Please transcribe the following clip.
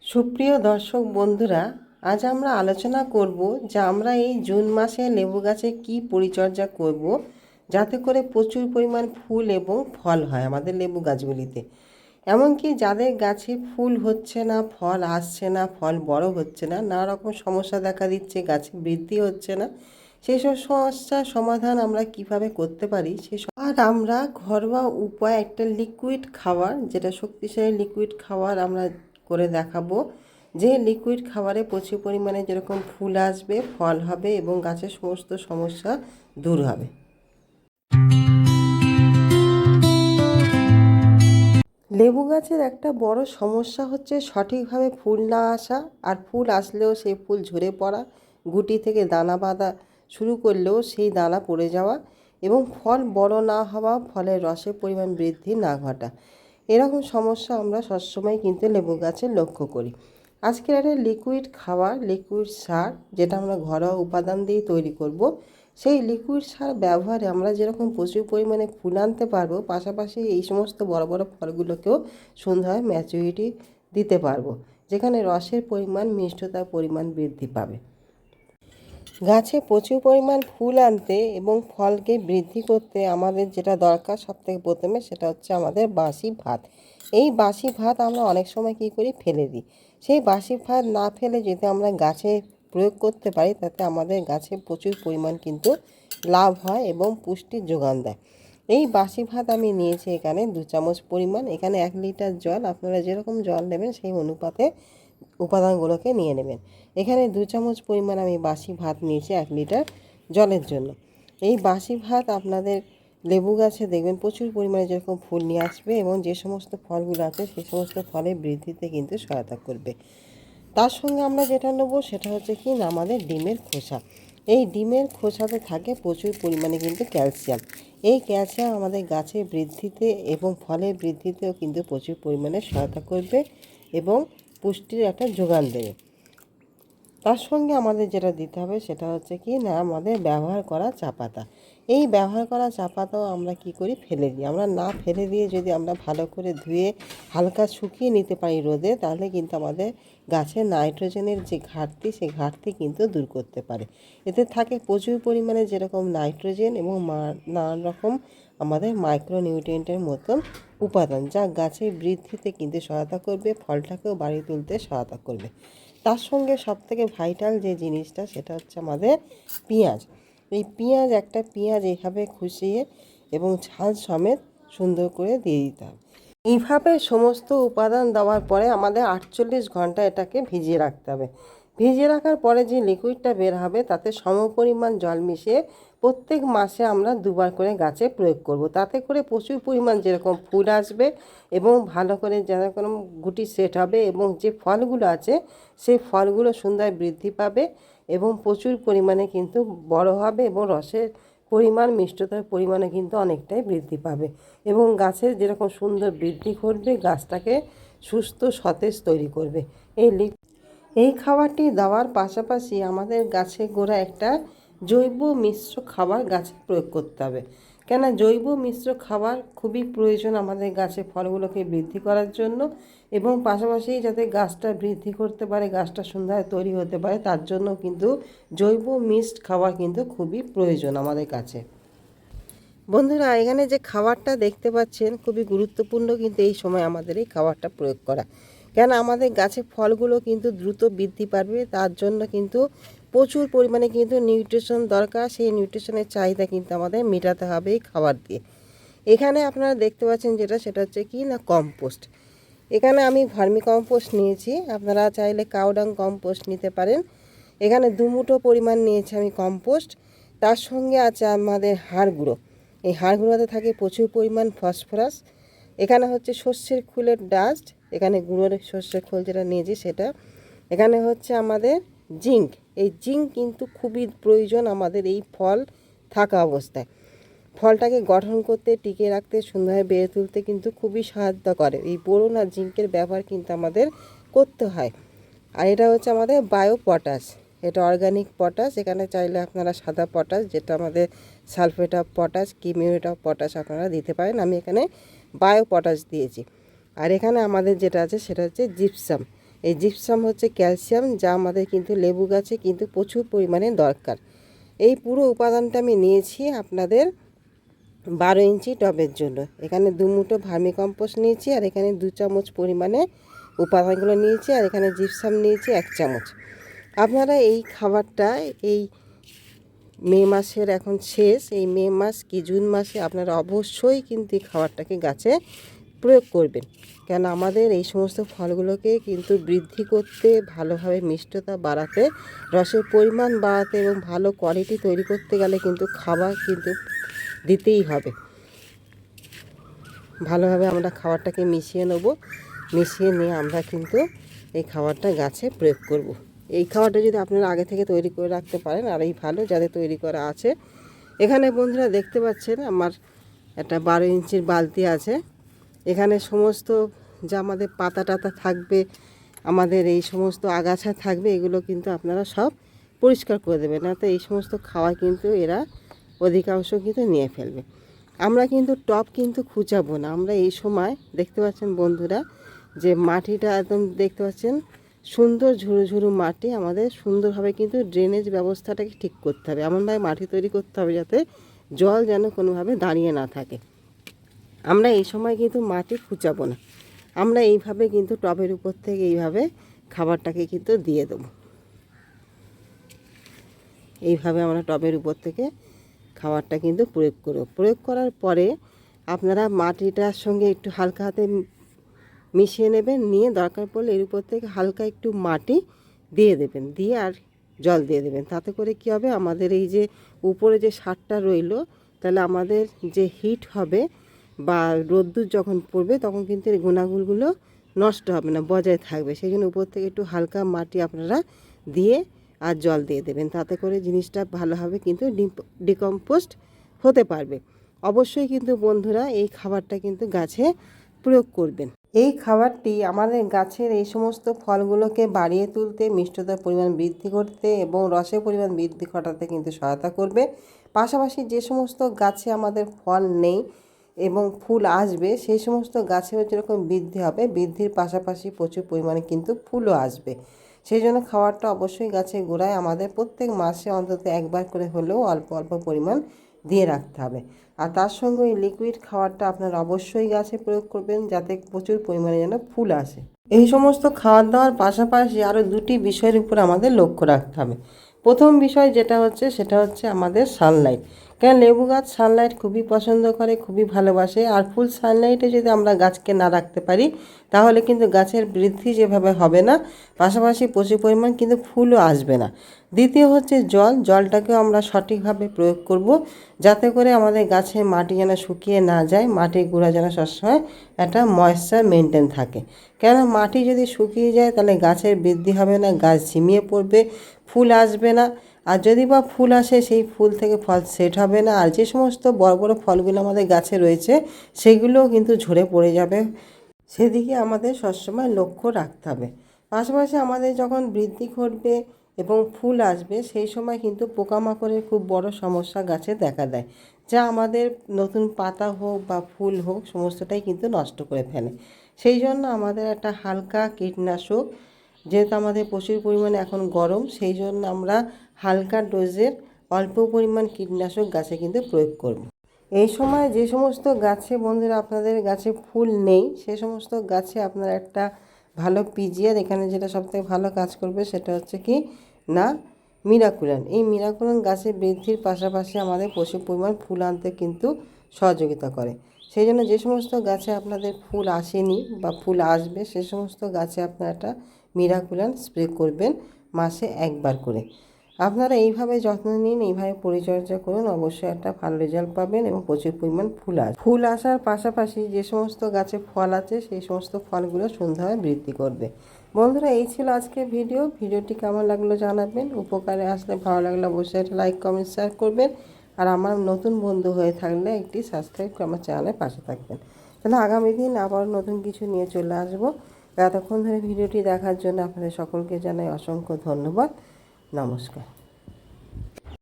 সুপ্রিয় দর্শক বন্ধুরা, আজ আমরা আলোচনা করব যে আমরা এই জুন মাসে লেবু গাছে কি পরিচর্যা করব যাতে করে প্রচুর পরিমাণ ফুল এবং ফল হয় আমাদের লেবু গাছগুলিতে। এমনকি যাদের গাছে ফুল হচ্ছে না, ফল আসছে না, ফল বড় হচ্ছে না, নানা রকম সমস্যা দেখা দিচ্ছে, গাছে বৃদ্ধি হচ্ছে না, সেসব সমস্যার সমাধান আমরা কিভাবে করতে পারি আর আমরা ঘরোয়া উপায় একটা লিকুইড খাবার, যেটা শক্তিশালী লিকুইড খাবার আমরা করে দেখাবো, যে লিকুইড খাবারে প্রচুর পরিমাণে যেরকম ফুল আসবে, ফল হবে এবং গাছের সমস্ত সমস্যা দূর হবে। লেবু গাছের একটা বড় সমস্যা হচ্ছে সঠিকভাবে ফুল না আসা, আর ফুল আসলেও সেই ফুল ঝরে পড়া, গুটি থেকে দানা বাঁধা শুরু করলেও সেই দানা পড়ে যাওয়া এবং ফল বড় না হওয়া, ফলের রসের পরিমাণ বৃদ্ধি না ঘটা, এরকম সমস্যা আমরা সবসময় কিন্তু লেবু গাছে লক্ষ্য করি। আজকের একটা লিকুইড খাবার, লিকুইড সার, যেটা আমরা ঘরোয়া উপাদান দিয়ে তৈরি করব, সেই লিকুইড সার ব্যবহারে আমরা যেরকম প্রচুর পরিমাণে ফুল আনতে পারবো, পাশাপাশি এই সমস্ত বড় বড় ফলগুলোকেও সুন্দরভাবে ম্যাচুরিটি দিতে পারবো, যেখানে রসের পরিমাণ, মিষ্টতার পরিমাণ বৃদ্ধি পাবে। গাছে প্রচুর পরিমাণ ফুল আনতে এবং ফলকে বৃদ্ধি করতে আমাদের যেটা দরকার সবথেকে প্রথমে, সেটা হচ্ছে আমাদের বাসি ভাত। এই বাসি ভাত আমরা অনেক সময় কী করি, ফেলে দিই। সেই বাসি ভাত না ফেলে যদি আমরা গাছে প্রয়োগ করতে পারি, তাতে আমাদের গাছে প্রচুর পরিমাণ কিন্তু লাভ হয় এবং পুষ্টির যোগান দেয়। এই বাসি ভাত আমি নিয়েছি এখানে 2 চামচ পরিমাণ। এখানে 1 লিটার জল, আপনারা যেরকম জল নেবেন সেই অনুপাতে উপাদানগুলোকে নিয়ে নেবেন। এখানে 2 চামচ পরিমাণ আমি বাসি ভাত নিয়েছি 1 লিটার জলের জন্য। এই বাসি ভাত আপনাদের লেবু গাছে দেখবেন প্রচুর পরিমাণে যেরকম ফুল নিয়ে আসবে এবং যে সমস্ত ফলগুলো আছে সেই সমস্ত ফলের বৃদ্ধিতে কিন্তু সহায়তা করবে। তার সঙ্গে আমরা যেটা নেবো সেটা হচ্ছে কি না, আমাদের ডিমের খোসা। এই ডিমের খোসাতে থাকে প্রচুর পরিমাণে কিন্তু ক্যালসিয়াম। এই ক্যালসিয়াম আমাদের গাছের বৃদ্ধিতে এবং ফলের বৃদ্ধিতেও কিন্তু প্রচুর পরিমাণে সহায়তা করবে এবং পুষ্টির একটা যোগান দেবে। তার সঙ্গে আমাদের যেটা দিতে হবে সেটা হচ্ছে কি না, আমাদের ব্যবহার করা চা পাতা। এই ব্যবহার করা চা পাতাও আমরা কি করি, ফেলে দিই। আমরা না ফেলে দিয়ে যদি আমরা ভালো করে ধুয়ে হালকা শুকিয়ে নিতে পারি রোদে, তাহলে কিন্তু আমাদের গাছের নাইট্রোজেনের যে ঘাটতি, সেই ঘাটতি কিন্তু দূর করতে পারে। এতে থাকে প্রচুর পরিমাণে যেরকম নাইট্রোজেন এবং নানান রকম আমাদের মাইক্রোনিউট্রিয়েন্টের মতন উপাদান, যা গাছের বৃদ্ধিতে কিন্তু সহায়তা করবে, ফলটাকেও বাড়িয়ে তুলতে সহায়তা করবে। তার সঙ্গে সবথেকে ভাইটাল যে জিনিসটা, সেটা হচ্ছে আমাদের পেঁয়াজ। এই পেঁয়াজ, একটা পেঁয়াজ এইভাবে খুশিয়ে এবং ঝাল সমেত সুন্দর করে দিয়ে দিতে হবে। এইভাবে সমস্ত উপাদান দেওয়ার পরে আমাদের 48 ঘন্টা এটাকে ভিজিয়ে রাখতে হবে। ভিজিয়ে রাখার পরে যে লিকুইডটা বের হবে, তাতে সমপরিমাণ জল মিশিয়ে প্রত্যেক মাসে আমরা 2বার করে গাছে প্রয়োগ করব। তাতে করে প্রচুর পরিমাণ যেরকম ফুল আসবে এবং ভালো করে যেরকম গুটি সেট হবে এবং যে ফলগুলো আছে সেই ফলগুলো সুন্দর বৃদ্ধি পাবে এবং প্রচুর পরিমাণে কিন্তু বড় হবে এবং রসের পরিমাণ, মিষ্টতার পরিমাণে কিন্তু অনেকটাই বৃদ্ধি পাবে এবং গাছের যেরকম সুন্দর বৃদ্ধি করবে, গাছটাকে সুস্থ সতেজ তৈরি করবে। এই খাবারটি দেওয়ার পাশাপাশি আমাদের গাছে গোড়ায় একটা জৈব মিশ্র খাবার গাছে প্রয়োগ করতে হবে। কেন জৈব মিশ্র খাবার খুবই প্রয়োজন আমাদের গাছে ফলগুলোকে বৃদ্ধি করার জন্য এবং পাশাপাশি যাতে গাছটা বৃদ্ধি করতে পারে, গাছটা সুন্দর তৈরি হতে পারে, তার জন্য কিন্তু জৈব মিক্সড খাবার কিন্তু খুবই প্রয়োজন আমাদের কাছে। বন্ধুরা, এখানে যে খাবারটা দেখতে পাচ্ছেন খুবই গুরুত্বপূর্ণ, কিন্তু এই সময় আমাদের এই খাবারটা প্রয়োগ করা। কেন আমাদের গাছে ফলগুলো কিন্তু দ্রুত বৃদ্ধি পাবে, তার জন্য কিন্তু প্রচুর পরিমাণে কিন্তু নিউট্রিশন দরকার। সেই নিউট্রিশনের চাহিদা কিন্তু আমাদের মেটাতে হবে এই খাবার দিয়ে। এখানে আপনারা দেখতে পাচ্ছেন সেটা হচ্ছে কি না, কম্পোস্ট। এখানে আমি ভার্মি কম্পোস্ট নিয়েছি, আপনারা চাইলে কাউডাং কম্পোস্ট নিতে পারেন। এখানে 2 মুঠো পরিমাণ নিয়েছি আমি কম্পোস্ট। তার সঙ্গে আছে আমাদের হাড় গুঁড়ো। এই হাড় গুঁড়োতে থাকে প্রচুর পরিমাণ ফসফরাস। এখানে হচ্ছে সর্ষের খোলের ডাস্ট, এখানে গুঁড়োর সর্ষের খোল যেটা নিয়েছি সেটা। এখানে হচ্ছে আমাদের জিঙ্ক। এই জিঙ্ক কিন্তু খুবই প্রয়োজন আমাদের এই ফল থাকা অবস্থায়। ফলটাকে গঠন করতে, টিকে রাখতে, সুন্দরভাবে বেড়ে তুলতে কিন্তু খুবই সাহায্য করে। এই বোরন আর জিঙ্কের ব্যবহার কিন্তু আমাদের করতে হয়। আর এটা হচ্ছে আমাদের বায়ো পটাশ, এটা অর্গানিক পটাশ। এখানে চাইলে আপনারা সাদা পটাশ, যেটা আমাদের সালফেট অফ পটাশ, কিমিউরেট অফ পটাশ আপনারা দিতে পারেন। আমি এখানে বায়ো পটাশ দিয়েছি। আর এখানে আমাদের যেটা আছে সেটা হচ্ছে জিপসাম। এই জিপসাম হচ্ছে ক্যালসিয়াম, যা আমাদের কিন্তু লেবু গাছে কিন্তু প্রচুর পরিমাণে দরকার। এই পুরো উপাদানটা আমি নিয়েছি আপনাদের 12 ইঞ্চি টবের জন্য। এখানে 2 মুঠো ভার্মি কম্পোস্ট নিয়েছি, আর এখানে 2 চামচ পরিমাণে উপাদানগুলো নিয়েছি, আর এখানে জিপসাম নিয়েছি 1 চামচ। আপনারা এই খাবারটা এই মে মাসের এখন শেষ, এই মে মাস কি জুন মাসে আপনারা অবশ্যই কিন্তু এই খাবারটাকে গাছে প্রয়োগ করবেন। কেন আমাদের এই সমস্ত ফলগুলোকে কিন্তু বৃদ্ধি করতে, ভালোভাবে মিষ্টতা বাড়াতে, রসের পরিমাণ বাড়াতে এবং ভালো কোয়ালিটি তৈরি করতে গেলে কিন্তু খাবার কিন্তু দিতেই হবে। ভালোভাবে আমরা খাবারটাকে মিশিয়ে নেব, মিশিয়ে নিয়ে আমরা কিন্তু এই খাবারটা গাছে প্রয়োগ করব। এই খাবারটা যদি আপনারা আগে থেকে তৈরি করে রাখতে পারেন আর এই ভালো, যাদের তৈরি করা আছে। এখানে বন্ধুরা দেখতে পাচ্ছেন আমার একটা 12 ইঞ্চির বালতি আছে। এখানে সমস্ত যা আমাদের পাতা টাতা থাকবে, আমাদের এই সমস্ত আগাছা থাকবে, এগুলো কিন্তু আপনারা সব পরিষ্কার করে দেবেন, না তো এই সমস্ত খাওয়া কিন্তু এরা অধিকাংশ কিন্তু নিয়ে ফেলবে। আমরা কিন্তু টব কিন্তু খুঁচাবো না। আমরা এই সময় দেখতে পাচ্ছেন বন্ধুরা যে মাটিটা একদম দেখতে পাচ্ছেন সুন্দর ঝুরু ঝুরু মাটি, আমাদের সুন্দরভাবে কিন্তু ড্রেনেজ ব্যবস্থাটাকে ঠিক করতে হবে, এমনভাবে মাটি তৈরি করতে হবে যাতে জল যেন কোনোভাবে দাঁড়িয়ে না থাকে। আমরা এই সময় কিন্তু মাটি খুঁচাবো না, আমরা এইভাবে কিন্তু টবের উপর থেকে এইভাবে খাবারটাকে কিন্তু দিয়ে দেবো। এইভাবে আমরা টবের উপর থেকে খাবারটা কিন্তু প্রয়োগ করব। প্রয়োগ করার পরে আপনারা মাটিটার সঙ্গে একটু হালকা হাতে মিশিয়ে নেবেন, নিয়ে দরকার পড়লে এর উপর থেকে হালকা একটু মাটি দিয়ে দেবেন, দিয়ে আর জল দিয়ে দেবেন। তাতে করে কি হবে, আমাদের এই যে উপরে যে সারটা রইল, তাহলে আমাদের যে হিট হবে বা রোদ্দুর যখন পড়বে তখন কিন্তু এই গুণাগুণগুলো নষ্ট হবে না, বজায় থাকবে। সেই জন্য উপর থেকে একটু হালকা মাটি আপনারা দিয়ে আর জল দিয়ে দেবেন, তাতে করে জিনিসটা ভালোভাবে কিন্তু ডিকম্পোস্ট হতে পারবে। অবশ্যই কিন্তু বন্ধুরা এই খাবারটা কিন্তু গাছে প্রয়োগ করবেন। এই খাবারটি আমাদের গাছের এই সমস্ত ফলগুলোকে বাড়িয়ে তুলতে, মিষ্টতার পরিমাণ বৃদ্ধি করতে এবং রসের পরিমাণ বৃদ্ধি ঘটাতে কিন্তু সহায়তা করবে। পাশাপাশি যে সমস্ত গাছে আমাদের ফল নেই এবং ফুল আসবে, সেই সমস্ত গাছেও যেরকম বৃদ্ধি হবে, বৃদ্ধির পাশাপাশি প্রচুর পরিমাণে কিন্তু ফুলও আসবে। সেই জন্য খাবারটা অবশ্যই গাছের গোড়ায় আমাদের প্রত্যেক মাসে অন্তত একবার করে হলেও অল্প অল্প পরিমাণ দিয়ে রাখতে হবে। আর তার সঙ্গে ওই লিকুইড খাবারটা আপনারা অবশ্যই গাছে প্রয়োগ করবেন, যাতে প্রচুর পরিমাণে যেন ফুল আসে। এই সমস্ত খাবার দাওয়ার পাশাপাশি আরও 2টি বিষয়ের উপর আমাদের লক্ষ্য রাখতে হবে। প্রথম বিষয় যেটা হচ্ছে সেটা হচ্ছে আমাদের সানলাইট। কেন লেবু গাছ সানলাইট খুবই পছন্দ করে, খুবই ভালোবাসে। আর ফুল সানলাইটে যদি আমরা গাছকে না রাখতে পারি তাহলে কিন্তু গাছের বৃদ্ধি যেভাবে হবে না, পাশাপাশি প্রচুর পরিমাণ কিন্তু ফুলও আসবে না। দ্বিতীয় হচ্ছে জলটাকেও আমরা সঠিকভাবে প্রয়োগ করব, যাতে করে আমাদের গাছের মাটি যেন শুকিয়ে না যায়, মাটির গুঁড়া যেন সবসময় একটা ময়েশ্চার মেনটেন থাকে। কেন মাটি যদি শুকিয়ে যায় তাহলে গাছের বৃদ্ধি হবে না, গাছ ঝিমিয়ে পড়বে, ফুল আসবে না। আর যদি বা ফুল আসে সেই ফুল থেকে ফল সেট হবে না, আর যে সমস্ত বড় বড় ফলগুলো আমাদের গাছে রয়েছে সেগুলোও কিন্তু ঝরে পড়ে যাবে। সেদিকে আমাদের সবসময় লক্ষ্য রাখতে হবে। পাশাপাশি আমাদের যখন বৃদ্ধি ঘটবে এবং ফুল আসবে, সেই সময় কিন্তু পোকামাকড়ের খুব বড় সমস্যা গাছে দেখা দেয়, যা আমাদের নতুন পাতা হোক বা ফুল হোক সমস্তটাই কিন্তু নষ্ট করে ফেলে। সেই জন্য আমাদের একটা হালকা কীটনাশক, যেহেতু আমাদের প্রচুর পরিমাণে এখন গরম, সেই জন্য আমরা হালকা ডোজের অল্প পরিমাণ কীটনাশক গাছে কিন্তু প্রয়োগ করব। এই সময় যে সমস্ত গাছে বন্ধুরা আপনাদের গাছে ফুল নেই, সে সমস্ত গাছে আপনার একটা ভালো পিজিআর, এখানে যেটা সবথেকে ভালো কাজ করবে সেটা হচ্ছে কি না মিরাকুলান। এই মিরাকুলান গাছের বৃদ্ধির পাশাপাশি আমাদের প্রচুর পরিমাণ ফুল আনতে কিন্তু সহযোগিতা করে। সেই জন্য যে সমস্ত গাছে আপনাদের ফুল আসেনি বা ফুল আসবে, সে সমস্ত গাছে আপনারা একটা মিরাকুলান স্প্রে করবেন মাসে একবার করে। আপনারা এইভাবে যত্ন নিন, এইভাবে পরিচর্যা করুন, অবশ্যই একটা ভালো রেজাল্ট পাবেন এবং প্রচুর পরিমাণ ফুল আসার পাশাপাশি যে সমস্ত গাছে ফল আছে সেই সমস্ত ফলগুলো সুন্দরভাবে বৃদ্ধি করবে। বন্ধুরা, এই ছিল আজকের ভিডিওটি কেমন লাগলো জানাবেন। উপকারে আসলে ভালো লাগলে অবশ্যই একটা লাইক কমেন্ট শেয়ার করবেন। আর আমার নতুন বন্ধু হয়ে থাকলে একটি সাবস্ক্রাইব করে আমার চ্যানেলের পাশে থাকবেন। তাহলে আগামী দিন আবার নতুন কিছু নিয়ে চলে আসবো। এতক্ষণ ধরে ভিডিওটি দেখার জন্য আপনাদের সকলকে জানাই অসংখ্য ধন্যবাদ। নমস্কার।